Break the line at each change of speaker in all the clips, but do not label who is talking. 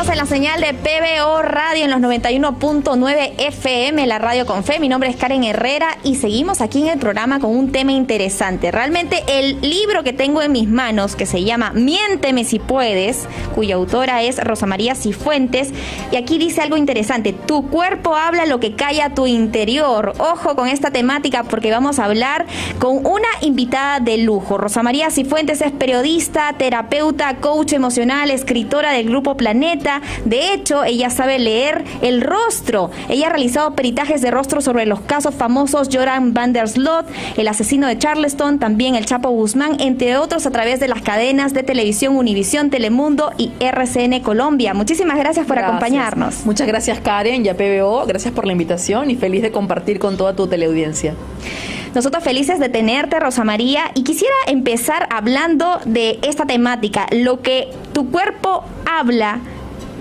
Estamos en la señal de PBO Radio en los 91.9 FM, la radio con fe. Mi nombre es Karen Herrera y seguimos aquí en el programa con un tema interesante. Realmente el libro que tengo en mis manos, que se llama Miénteme si puedes, cuya autora es Rosa María Cifuentes, y aquí dice algo interesante: tu cuerpo habla lo que calla tu interior. Ojo con esta temática porque vamos a hablar con una invitada de lujo. Rosa María Cifuentes es periodista, terapeuta, coach emocional, escritora del Grupo Planeta. De hecho, ella sabe leer el rostro. Ella ha realizado peritajes de rostro sobre los casos famosos Joran van der Sloot, el asesino de Charleston, también el Chapo Guzmán, entre otros, a través de las cadenas de televisión Univisión, Telemundo y RCN Colombia. Muchísimas gracias por acompañarnos.
Muchas gracias, Karen y a PBO. Gracias por la invitación y feliz de compartir con toda tu teleaudiencia.
Nosotros felices de tenerte, Rosa María, y quisiera empezar hablando de esta temática, lo que tu cuerpo habla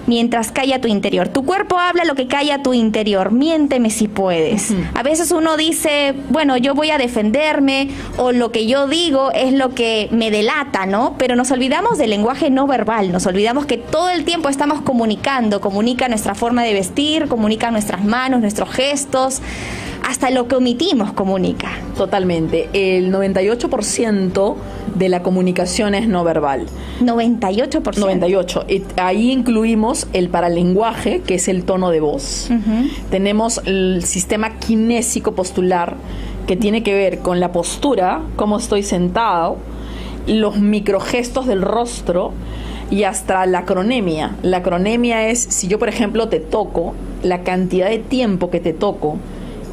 mientras calla tu interior. Tu cuerpo habla lo que calla tu interior. Miénteme si puedes. A veces uno dice, bueno, yo voy a defenderme, o lo que yo digo es lo que me delata, ¿no? Pero nos olvidamos del lenguaje no verbal, nos olvidamos que todo el tiempo estamos comunicando, comunica nuestra forma de vestir, comunica nuestras manos, nuestros gestos, hasta lo que omitimos comunica.
Totalmente. El 98% de la comunicación es no verbal.
98%.
98%. Y ahí incluimos el paralenguaje, que es el tono de voz. Tenemos el sistema kinésico postular, que tiene que ver con la postura, cómo estoy sentado, los microgestos del rostro y hasta la cronemia. La cronemia es, si yo, por ejemplo, te toco, la cantidad de tiempo que te toco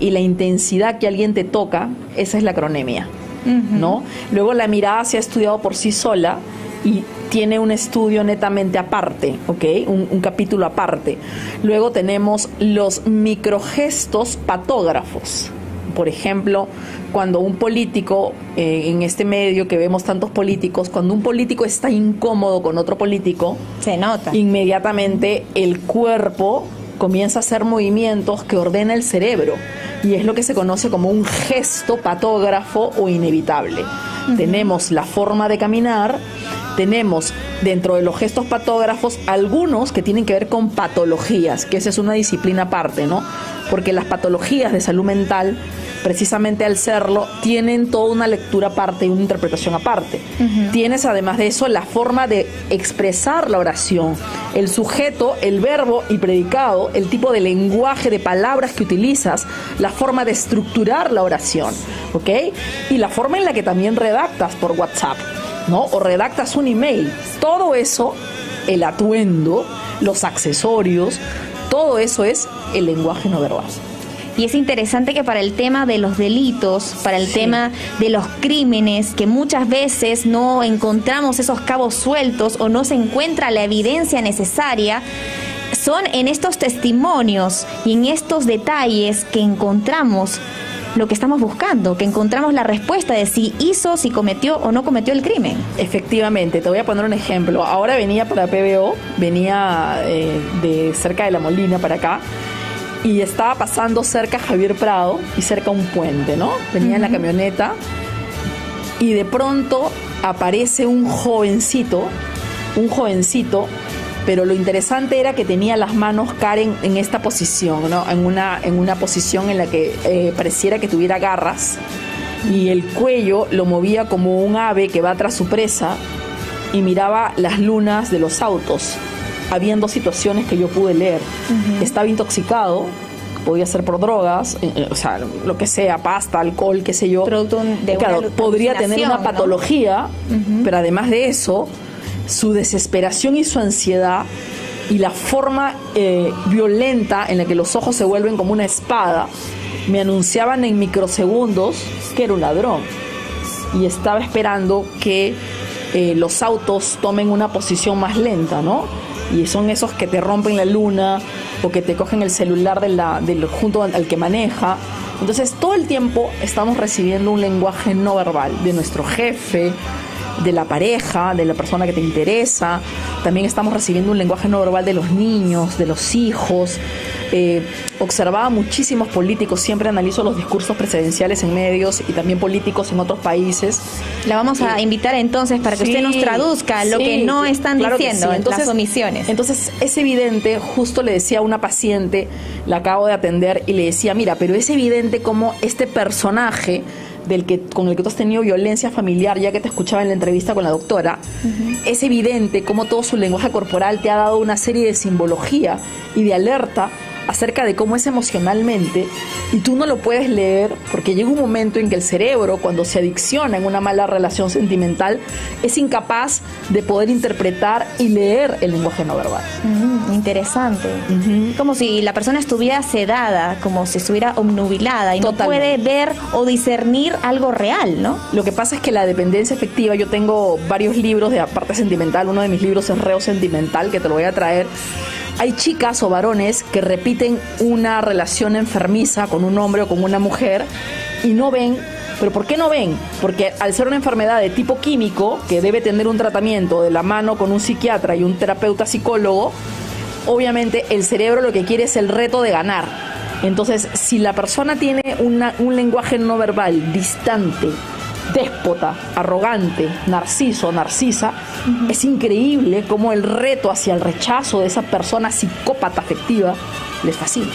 y la intensidad que alguien te toca, esa es la cronemia, ¿no? Luego la mirada se ha estudiado por sí sola y tiene un estudio netamente aparte, ¿ok? Un capítulo aparte. Luego tenemos los microgestos patógrafos. Por ejemplo, cuando un político, en este medio que vemos tantos políticos, cuando un político está incómodo con otro político,
se nota.
Inmediatamente el cuerpo comienza a hacer movimientos que ordena el cerebro, y es lo que se conoce como un gesto patógrafo o inevitable. Tenemos la forma de caminar, tenemos dentro de los gestos patógrafos algunos que tienen que ver con patologías, que esa es una disciplina aparte, ¿no? Porque las patologías de salud mental, precisamente al serlo, tienen toda una lectura aparte y una interpretación aparte. Tienes además de eso la forma de expresar la oración, el sujeto, el verbo y predicado, el tipo de lenguaje de palabras que utilizas, la forma de estructurar la oración, ¿ok? Y la forma en la que también redactas por WhatsApp, ¿no? O redactas un email. Todo eso, el atuendo, los accesorios, todo eso es el lenguaje no verbal.
Y es interesante que para el tema de los delitos, para el tema de los crímenes, que muchas veces no encontramos esos cabos sueltos o no se encuentra la evidencia necesaria, son en estos testimonios y en estos detalles que encontramos lo que estamos buscando, que encontramos la respuesta de si hizo, si cometió o no cometió el crimen.
Efectivamente, te voy a poner un ejemplo. Ahora venía para PBO, venía de cerca de La Molina para acá, y estaba pasando cerca Javier Prado y cerca un puente, ¿no? Venía en la camioneta y de pronto aparece un jovencito, pero lo interesante era que tenía las manos, Karen, en esta posición, ¿no? En una posición en la que pareciera que tuviera garras, y el cuello lo movía como un ave que va tras su presa y miraba las lunas de los autos. Habían dos situaciones que yo pude leer. Estaba intoxicado, podía ser por drogas, o sea, lo que sea, pasta, alcohol, qué sé yo.
Producto de
claro,
una
podría tener una patología, ¿no? Pero además de eso, su desesperación y su ansiedad y la forma violenta en la que los ojos se vuelven como una espada me anunciaban en microsegundos que era un ladrón, y estaba esperando que los autos tomen una posición más lenta, ¿no? Y son esos que te rompen la luna o que te cogen el celular junto al que maneja. Entonces todo el tiempo estamos recibiendo un lenguaje no verbal de nuestro jefe, de la pareja, de la persona que te interesa. También estamos recibiendo un lenguaje no verbal de los niños, de los hijos. Observaba muchísimos políticos, siempre analizo los discursos presidenciales en medios y también políticos en otros países.
La vamos a invitar entonces para que usted nos traduzca lo que no están diciendo, entonces, las omisiones.
Entonces es evidente, justo le decía a una paciente, la acabo de atender y le decía, mira, pero es evidente cómo este personaje con el que tú has tenido violencia familiar, ya que te escuchaba en la entrevista con la doctora, es evidente cómo todo su lenguaje corporal te ha dado una serie de simbología y de alerta acerca de cómo es emocionalmente, y tú no lo puedes leer porque llega un momento en que el cerebro, cuando se adicciona en una mala relación sentimental, es incapaz de poder interpretar y leer el lenguaje no verbal.
Interesante. Como si la persona estuviera sedada, como si estuviera obnubilada y no puede ver o discernir algo real, ¿no?
Lo que pasa es que la dependencia afectiva, yo tengo varios libros de la parte sentimental, uno de mis libros es Reo Sentimental, que te lo voy a traer. Hay chicas o varones que repiten una relación enfermiza con un hombre o con una mujer y no ven. ¿Pero por qué no ven? Porque al ser una enfermedad de tipo químico, que debe tener un tratamiento de la mano con un psiquiatra y un terapeuta psicólogo, obviamente el cerebro lo que quiere es el reto de ganar. Entonces, si la persona tiene un lenguaje no verbal distante, déspota, arrogante, narcisa, es increíble cómo el reto hacia el rechazo de esa persona psicópata afectiva les fascina.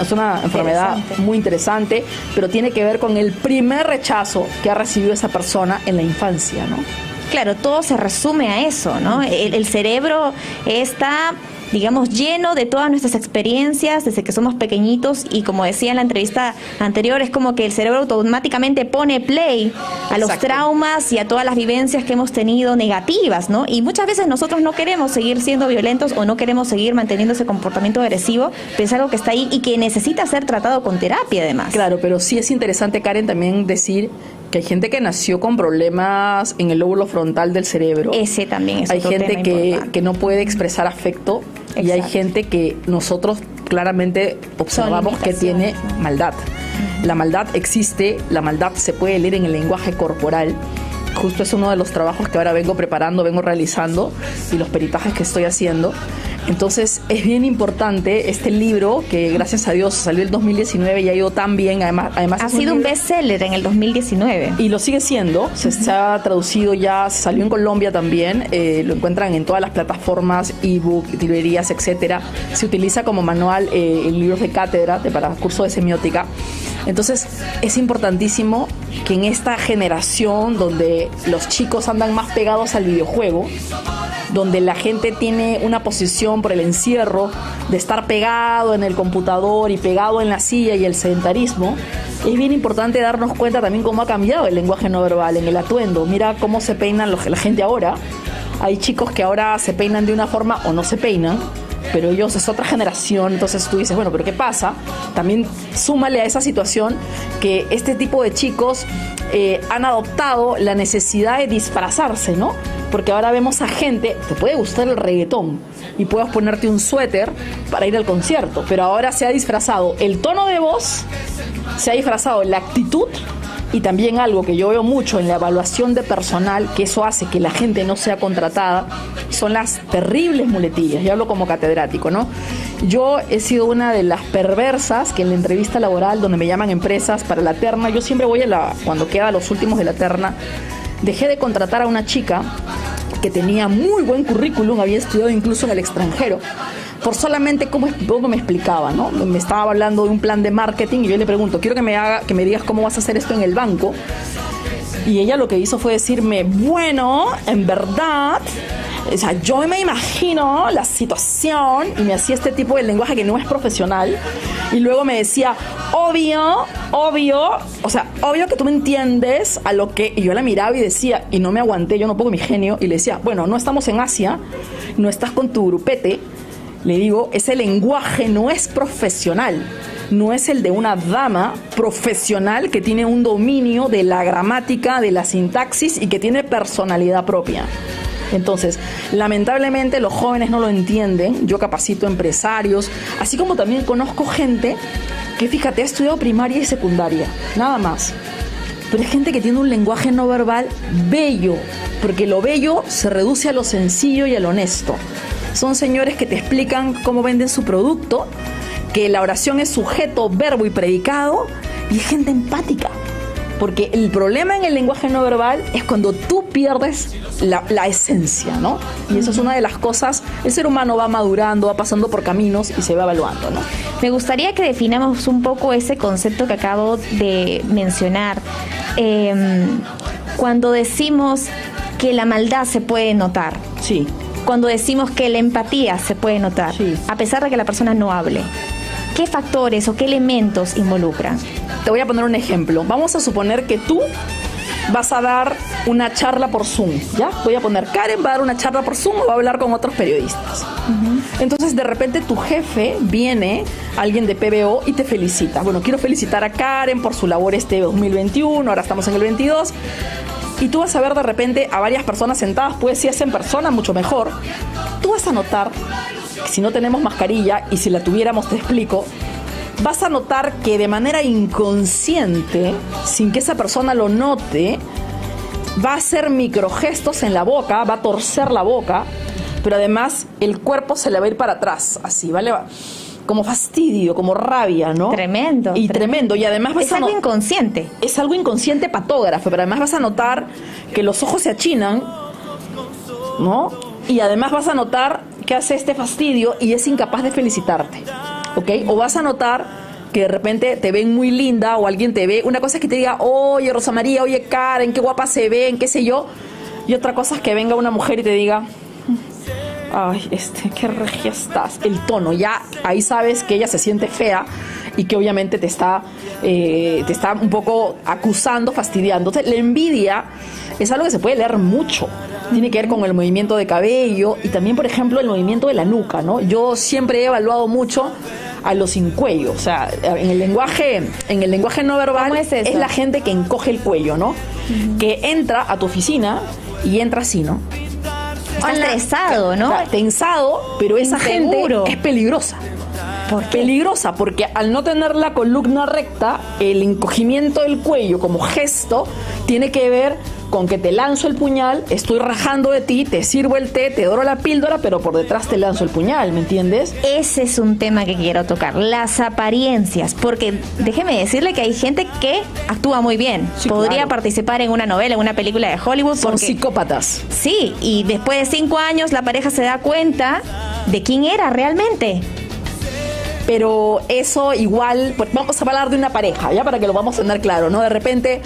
Es una enfermedad muy interesante, pero tiene que ver con el primer rechazo que ha recibido esa persona en la infancia, ¿no?
Claro, todo se resume a eso, ¿no? El cerebro está, digamos, lleno de todas nuestras experiencias desde que somos pequeñitos, y como decía en la entrevista anterior, es como que el cerebro automáticamente pone play a los traumas y a todas las vivencias que hemos tenido negativas, ¿no? Y muchas veces nosotros no queremos seguir siendo violentos o no queremos seguir manteniendo ese comportamiento agresivo, pero es algo que está ahí y que necesita ser tratado con terapia además.
Claro, pero sí es interesante, Karen, también decir que hay gente que nació con problemas en el lóbulo frontal del cerebro.
Ese también es otro tema
importante. Hay gente que no puede expresar afecto. Exacto. Y hay gente que nosotros claramente observamos que tiene maldad. La maldad existe, la maldad se puede leer en el lenguaje corporal. Justo es uno de los trabajos que ahora vengo realizando, y los peritajes que estoy haciendo. Entonces es bien importante este libro, que gracias a Dios salió el 2019 y ha ido tan bien. Además
ha sido un bestseller en el 2019
y lo sigue siendo. Se ha traducido ya, salió en Colombia también, lo encuentran en todas las plataformas, ebook, librerías, etcétera. Se utiliza como manual en libros de cátedra para curso de semiótica. Entonces es importantísimo que en esta generación donde los chicos andan más pegados al videojuego, donde la gente tiene una posición por el encierro de estar pegado en el computador y pegado en la silla y el sedentarismo, es bien importante darnos cuenta también cómo ha cambiado el lenguaje no verbal en el atuendo. Mira cómo se peinan la gente ahora. Hay chicos que ahora se peinan de una forma o no se peinan, pero ellos es otra generación. Entonces tú dices, bueno, ¿pero qué pasa? También súmale a esa situación que este tipo de chicos han adoptado la necesidad de disfrazarse, ¿no? Porque ahora vemos a gente, te puede gustar el reggaetón y puedes ponerte un suéter para ir al concierto, pero ahora se ha disfrazado el tono de voz, se ha disfrazado la actitud, y también algo que yo veo mucho en la evaluación de personal, que eso hace que la gente no sea contratada, son las terribles muletillas. Yo hablo como catedrático, ¿no? Yo he sido una de las perversas que en la entrevista laboral, donde me llaman empresas para la terna, yo siempre voy cuando queda los últimos de la terna, dejé de contratar a una chica que tenía muy buen currículum, había estudiado incluso en el extranjero, por solamente cómo me explicaba, ¿no? Me estaba hablando de un plan de marketing y yo le pregunto, quiero que me digas cómo vas a hacer esto en el banco. Y ella lo que hizo fue decirme, bueno, en verdad, o sea, yo me imagino la situación, y me hacía este tipo de lenguaje que no es profesional, y luego me decía, obvio, o sea, obvio que tú me entiendes a lo que... Y yo la miraba y decía, y no me aguanté, yo no pongo mi genio, y le decía, bueno, no estamos en Asia, no estás con tu grupete. Le digo, ese lenguaje no es profesional, no es el de una dama profesional que tiene un dominio de la gramática, de la sintaxis y que tiene personalidad propia. Entonces, lamentablemente los jóvenes no lo entienden. Yo capacito empresarios, así como también conozco gente que, fíjate, ha estudiado primaria y secundaria, nada más. pero es gente que tiene un lenguaje no verbal bello, porque lo bello se reduce a lo sencillo y a lo honesto. Son señores que te explican cómo venden su producto, que la oración es sujeto, verbo y predicado, y es gente empática. Porque el problema en el lenguaje no verbal es cuando tú pierdes la esencia, ¿no? Y eso es una de las cosas, el ser humano va madurando, va pasando por caminos y se va evaluando, ¿no?
Me gustaría que definamos un poco ese concepto que acabo de mencionar. Cuando decimos que la maldad se puede notar.
Sí.
Cuando decimos que la empatía se puede notar, sí, a pesar de que la persona no hable. ¿Qué factores o qué elementos involucran?
Te voy a poner un ejemplo. Vamos a suponer que tú vas a dar una charla por Zoom, ¿ya? Voy a poner, Karen va a dar una charla por Zoom o va a hablar con otros periodistas. Entonces, de repente, tu jefe viene, alguien de PBO, y te felicita. Bueno, quiero felicitar a Karen por su labor 2021, ahora estamos en el 22. Y tú vas a ver de repente a varias personas sentadas, pues si es en persona, mucho mejor. Tú vas a notar que si no tenemos mascarilla, y si la tuviéramos te explico, vas a notar que de manera inconsciente, sin que esa persona lo note, va a hacer microgestos en la boca, va a torcer la boca, pero además el cuerpo se le va a ir para atrás, así, ¿vale? Como fastidio, como rabia, ¿no?
Tremendo.
Y tremendo. Y además
es algo inconsciente.
Es algo inconsciente patógrafo, pero además vas a notar que los ojos se achinan, ¿no? Y además vas a notar que hace este fastidio y es incapaz de felicitarte, ¿ok? O vas a notar que de repente te ven muy linda o alguien te ve. Una cosa es que te diga, oye, Rosa María, oye, Karen, qué guapa se ven, qué sé yo. Y otra cosa es que venga una mujer y te diga, ay, qué regia estás. El tono, ya ahí sabes que ella se siente fea y que obviamente te está un poco acusando, fastidiando. Entonces, la envidia es algo que se puede leer mucho. Tiene que ver con el movimiento de cabello y también, por ejemplo, el movimiento de la nuca, ¿no? Yo siempre he evaluado mucho a los sin cuello. O sea, en el lenguaje no verbal es la gente que encoge el cuello, ¿no? Que entra a tu oficina y entra así, ¿no?
Está estresado, ¿no?
Está tensado, pero esa gente es peligrosa.
¿Por qué?
Peligrosa porque al no tener la columna recta, el encogimiento del cuello como gesto tiene que ver con que te lanzo el puñal, estoy rajando de ti, te sirvo el té, te doro la píldora, pero por detrás te lanzo el puñal, ¿me entiendes?
Ese es un tema que quiero tocar, las apariencias, porque déjeme decirle que hay gente que actúa muy bien, sí, podría participar en una novela, en una película de Hollywood.
Son psicópatas.
Sí, y después de 5 años la pareja se da cuenta de quién era realmente.
Pero eso igual, pues vamos a hablar de una pareja, ya para que lo vamos a tener claro, ¿no? De repente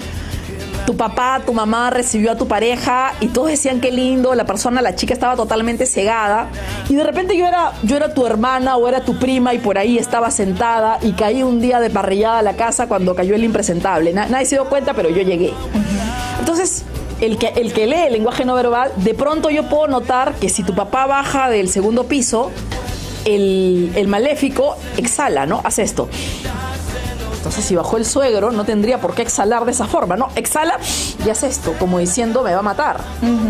tu papá, tu mamá recibió a tu pareja y todos decían qué lindo, la chica estaba totalmente cegada y de repente yo era tu hermana o era tu prima y por ahí estaba sentada y caí un día de parrillada a la casa cuando cayó el impresentable. Nadie se dio cuenta, pero yo llegué. Entonces, el que lee el lenguaje no verbal, de pronto yo puedo notar que si tu papá baja del segundo piso, el maléfico exhala, ¿no? Hace esto. Entonces, si bajó el suegro, no tendría por qué exhalar de esa forma, ¿no? Exhala y hace esto, como diciendo, me va a matar.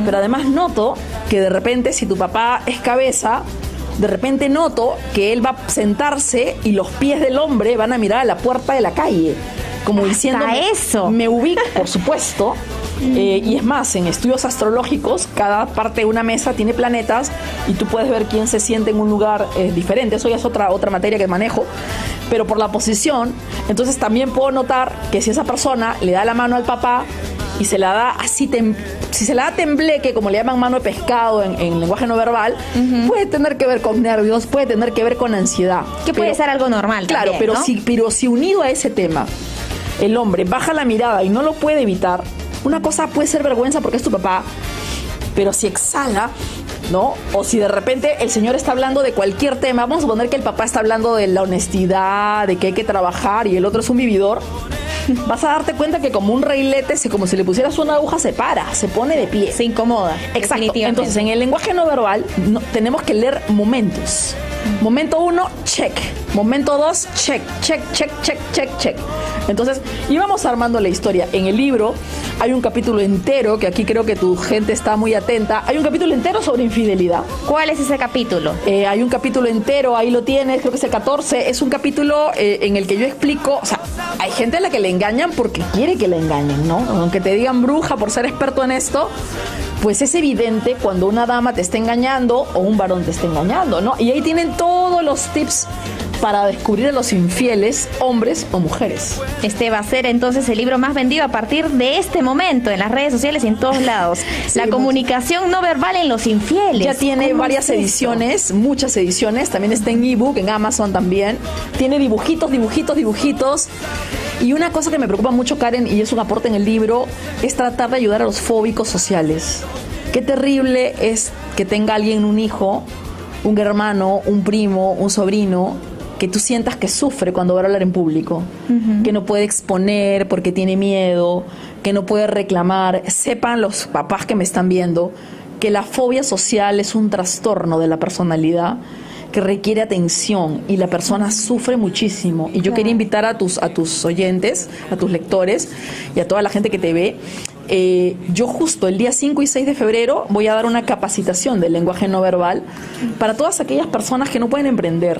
Pero además noto que de repente, si tu papá es cabeza, de repente noto que él va a sentarse y los pies del hombre van a mirar a la puerta de la calle. Como diciendo,
eso.
Me ubico, por supuesto. Y es más, en estudios astrológicos, cada parte de una mesa tiene planetas y tú puedes ver quién se siente en un lugar diferente. Eso ya es otra materia que manejo. Pero por la posición, entonces también puedo notar que si esa persona le da la mano al papá y se la da así, si se la da tembleque, como le llaman mano de pescado en lenguaje no verbal, puede tener que ver con nervios, puede tener que ver con ansiedad.
Que puede ser algo normal.
Claro,
también,
pero si unido a ese tema, el hombre baja la mirada y no lo puede evitar, una cosa puede ser vergüenza porque es tu papá, pero si exhala, ¿no? O si de repente el señor está hablando de cualquier tema, vamos a suponer que el papá está hablando de la honestidad, de que hay que trabajar y el otro es un vividor, vas a darte cuenta que como un reilete, como si le pusieras una aguja, se para, se pone de pie.
Se incomoda.
Exacto. Entonces, en el lenguaje no verbal tenemos que leer momentos. Momento 1, check. Momento 2, check, check, check, check, check, check. Entonces, íbamos armando la historia. En el libro hay un capítulo entero, que aquí creo que tu gente está muy atenta. Hay un capítulo entero sobre infidelidad.
¿Cuál es ese capítulo?
Hay un capítulo entero, ahí lo tienes, creo que es el 14. Es un capítulo en el que yo explico, o sea, hay gente a la que le engañan porque quiere que la engañen, ¿no? Aunque te digan bruja por ser experto en esto, pues es evidente cuando una dama te está engañando o un varón te está engañando, ¿no? Y ahí tienen todos los tips para descubrir a los infieles, hombres o mujeres.
Este va a ser entonces el libro más vendido a partir de este momento en las redes sociales y en todos lados.
Sí,
la comunicación no verbal en los infieles.
Ya tiene varias ediciones, muchas ediciones. También está en ebook, en Amazon también. Tiene dibujitos. Y una cosa que me preocupa mucho, Karen, y es un aporte en el libro, es tratar de ayudar a los fóbicos sociales. Qué terrible es que tenga alguien un hijo, un hermano, un primo, un sobrino, que tú sientas que sufre cuando va a hablar en público, que no puede exponer porque tiene miedo, que no puede reclamar. Sepan los papás que me están viendo que la fobia social es un trastorno de la personalidad que requiere atención y la persona sufre muchísimo. Y yo quería invitar a tus oyentes, a tus lectores y a toda la gente que te ve. Yo justo el día 5 y 6 de febrero voy a dar una capacitación del lenguaje no verbal para todas aquellas personas que no pueden emprender,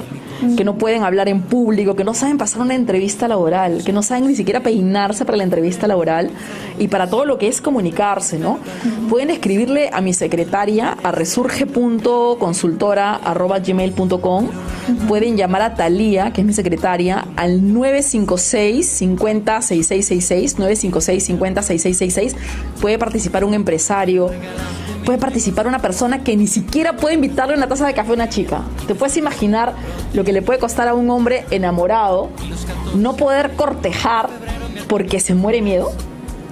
que no pueden hablar en público, que no saben pasar una entrevista laboral, que no saben ni siquiera peinarse para la entrevista laboral y para todo lo que es comunicarse, ¿no? Pueden escribirle a mi secretaria a resurge.consultora@gmail.com. Pueden llamar a Talía, que es mi secretaria, al 956-50-6666, 956-50-6666. Puede participar un empresario, puede participar una persona que ni siquiera puede invitarle una taza de café a una chica. ¿Te puedes imaginar lo que le puede costar a un hombre enamorado no poder cortejar porque se muere miedo?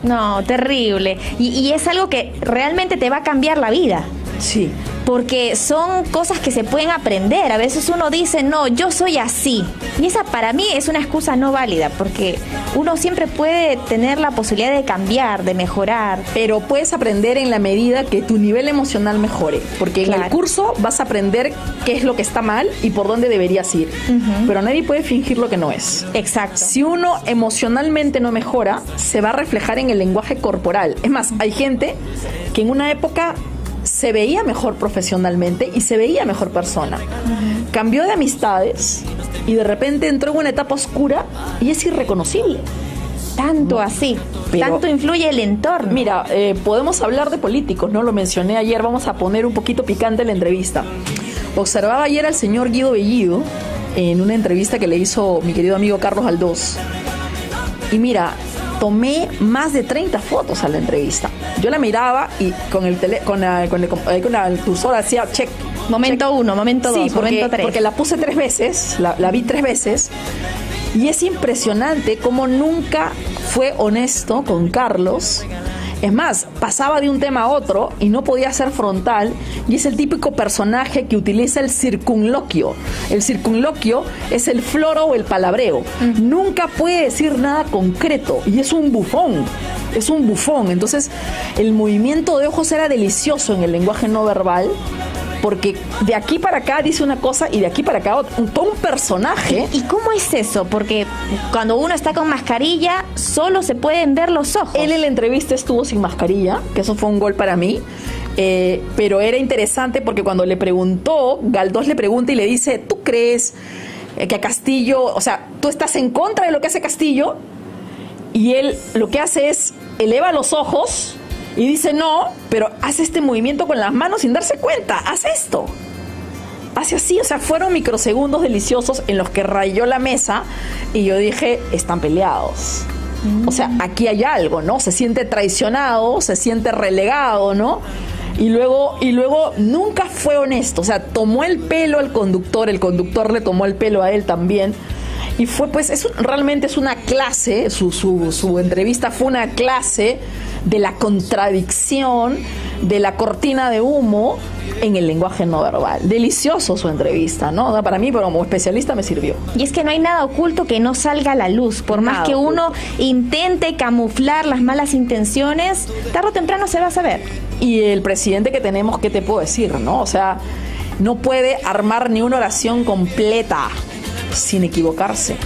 No, terrible. Y es algo que realmente te va a cambiar la vida.
Sí.
Porque son cosas que se pueden aprender. A veces uno dice, no, yo soy así. Y esa para mí es una excusa no válida, porque uno siempre puede tener la posibilidad de cambiar, de mejorar.
Pero puedes aprender en la medida que tu nivel emocional mejore. Porque en el curso vas a aprender qué es lo que está mal y por dónde deberías ir. Pero nadie puede fingir lo que no es.
Exacto.
Si uno emocionalmente no mejora, se va a reflejar en el lenguaje corporal. Es más, hay gente que en una época se veía mejor profesionalmente y se veía mejor persona. Cambió de amistades y de repente entró en una etapa oscura y es irreconocible.
Tanto así, tanto influye el entorno.
Mira, podemos hablar de políticos, ¿no? Lo mencioné ayer, vamos a poner un poquito picante la entrevista. Observaba ayer al señor Guido Bellido en una entrevista que le hizo mi querido amigo Carlos Aldós. Y mira, tomé más de 30 fotos a la entrevista. Yo la miraba y con el cursor hacía check.
Momento 1, momento 2, momento 3.
Porque la puse 3 veces, la vi 3 veces. Y es impresionante cómo nunca fue honesto con Carlos. Es más, pasaba de un tema a otro y no podía ser frontal, y es el típico personaje que utiliza el circunloquio. El circunloquio es el floro o el palabreo. Nunca puede decir nada concreto y es un bufón. Es un bufón. Entonces, el movimiento de ojos era delicioso en el lenguaje no verbal, porque de aquí para acá dice una cosa y de aquí para acá todo un personaje.
¿Y cómo es eso? Porque cuando uno está con mascarilla, solo se pueden ver los ojos.
Él en la entrevista estuvo sin mascarilla, que eso fue un gol para mí. Pero era interesante porque cuando le preguntó, Galdós le pregunta y le dice, ¿tú crees que a Castillo, o sea, tú estás en contra de lo que hace Castillo? Y él lo que hace es eleva los ojos y dice no, pero hace este movimiento con las manos sin darse cuenta. Hace esto. Hace así. O sea, fueron microsegundos deliciosos en los que rayó la mesa y yo dije, están peleados. O sea, aquí hay algo, ¿no? Se siente traicionado, se siente relegado, ¿no? Y luego nunca fue honesto. O sea, tomó el pelo al conductor, el conductor le tomó el pelo a él también. Y fue, pues, realmente es una clase, su entrevista fue una clase de la contradicción, de la cortina de humo en el lenguaje no verbal. Delicioso su entrevista, ¿no? Para mí, como especialista, me sirvió.
Y es que no hay nada oculto que no salga a la luz. Por más que uno intente camuflar las malas intenciones, tarde o temprano se va a saber.
Y el presidente que tenemos, ¿qué te puedo decir, no? O sea, no puede armar ni una oración completa sin equivocarse.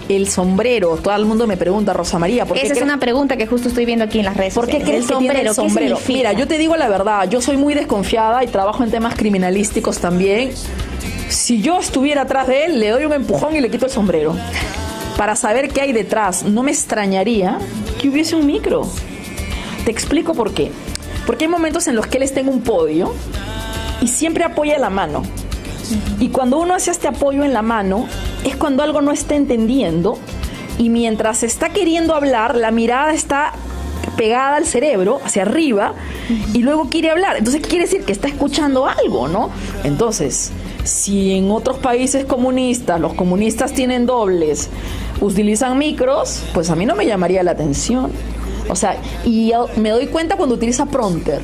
El sombrero, todo el mundo me pregunta, Rosa María, ¿por qué?
Esa es una pregunta que justo estoy viendo aquí en las redes sociales.
¿Por qué crees que tiene el sombrero? Mira, yo te digo la verdad, yo soy muy desconfiada y trabajo en temas criminalísticos también. Si yo estuviera atrás de él, le doy un empujón y le quito el sombrero. para saber qué hay detrás. No me extrañaría que hubiese un micro. Te explico por qué. Porque hay momentos en los que él está en un podio y siempre apoya la mano. Y cuando uno hace este apoyo en la mano, es cuando algo no está entendiendo, y mientras está queriendo hablar, la mirada está pegada al cerebro, hacia arriba, y luego quiere hablar. Entonces, ¿qué quiere decir? Que está escuchando algo, ¿no? Entonces, si en otros países comunistas, los comunistas tienen dobles, utilizan micros, pues a mí no me llamaría la atención. O sea, y me doy cuenta cuando utiliza prompter.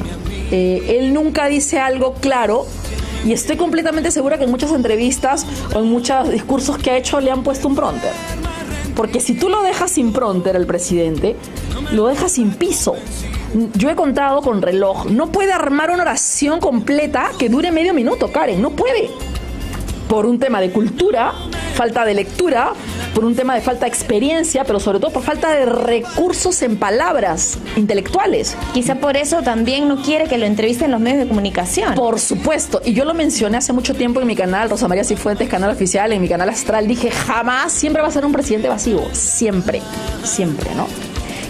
Él nunca dice algo claro, y estoy completamente segura que en muchas entrevistas o en muchos discursos que ha hecho le han puesto un prompter. Porque si tú lo dejas sin prompter al presidente, lo dejas sin piso. Yo he contado con reloj. No puede armar una oración completa que dure medio minuto, Karen. No puede. Por un tema de cultura, falta de lectura, por un tema de falta de experiencia, pero sobre todo por falta de recursos en palabras intelectuales.
Quizá por eso también no quiere que lo entrevisten los medios de comunicación.
Por supuesto, y yo lo mencioné hace mucho tiempo en mi canal, Rosa María Cifuentes, canal oficial, en mi canal Astral, dije jamás, siempre va a ser un presidente evasivo, siempre, ¿no?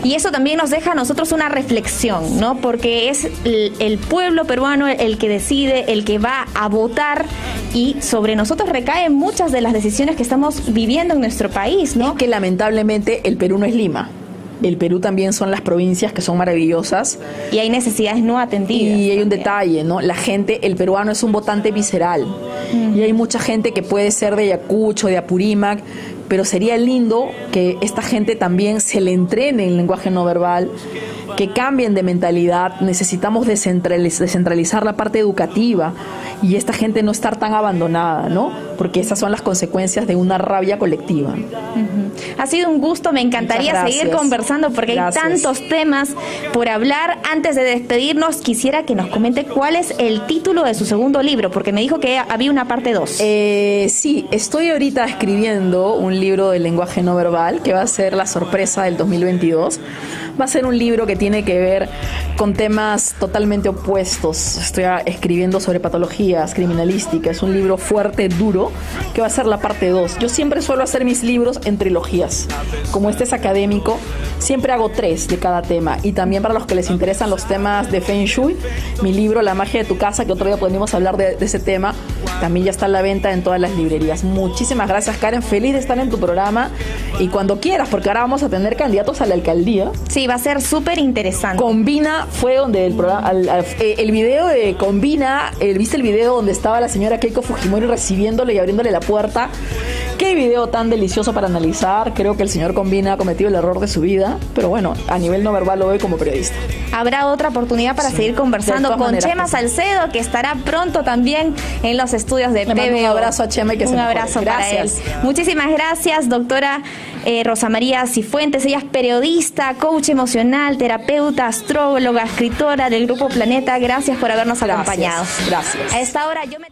Y eso también nos deja a nosotros una reflexión, ¿no? Porque es el pueblo peruano el que decide, el que va a votar, y sobre nosotros recaen muchas de las decisiones que estamos viviendo en nuestro país, ¿no?
Es que lamentablemente el Perú no es Lima. El Perú también son las provincias que son maravillosas.
Y hay necesidades no atendidas.
Y hay un detalle, ¿no? La gente, el peruano es un votante visceral. Y hay mucha gente que puede ser de Ayacucho, de Apurímac, pero sería lindo que esta gente también se le entrene en lenguaje no verbal, que cambien de mentalidad. Necesitamos descentralizar la parte educativa y esta gente no estar tan abandonada, ¿no? Porque esas son las consecuencias de una rabia colectiva.
Ha sido un gusto, me encantaría seguir conversando porque hay tantos temas por hablar. Antes de despedirnos, quisiera que nos comente cuál es el título de su segundo libro, porque me dijo que había una parte 2.
Sí, estoy ahorita escribiendo un libro de lenguaje no verbal que va a ser la sorpresa del 2022. Va a ser un libro que tiene que ver con temas totalmente opuestos. Estoy escribiendo sobre patologías, criminalística. Es un libro fuerte, duro, que va a ser la parte 2. Yo siempre suelo hacer mis libros en trilogías. Como este es académico, siempre hago 3 de cada tema. Y también para los que les interesan los temas de Feng Shui, mi libro La magia de tu casa, que otro día podemos hablar de ese tema, también ya está a la venta en todas las librerías. Muchísimas gracias, Karen. Feliz de estar en tu programa. Y cuando quieras, porque ahora vamos a tener candidatos a la alcaldía.
Sí, va a ser súper interesante.
Combina fue donde el programa, el video de Combina, ¿viste el video donde estaba la señora Keiko Fujimori recibiéndole y abriéndole la puerta? Qué video tan delicioso para analizar. Creo que el señor Combina ha cometido el error de su vida, pero bueno, a nivel no verbal lo veo como periodista.
Habrá otra oportunidad para seguir conversando con Chema Salcedo, que estará pronto también en los estudios de PBO.
Un abrazo a Chema y que se mejore.
Un abrazo para él. Muchísimas gracias, doctora Rosa María Cifuentes. Ella es periodista, coach emocional, terapeuta, astróloga, escritora del Grupo Planeta. Gracias por habernos acompañado.
Gracias.
A esta hora yo me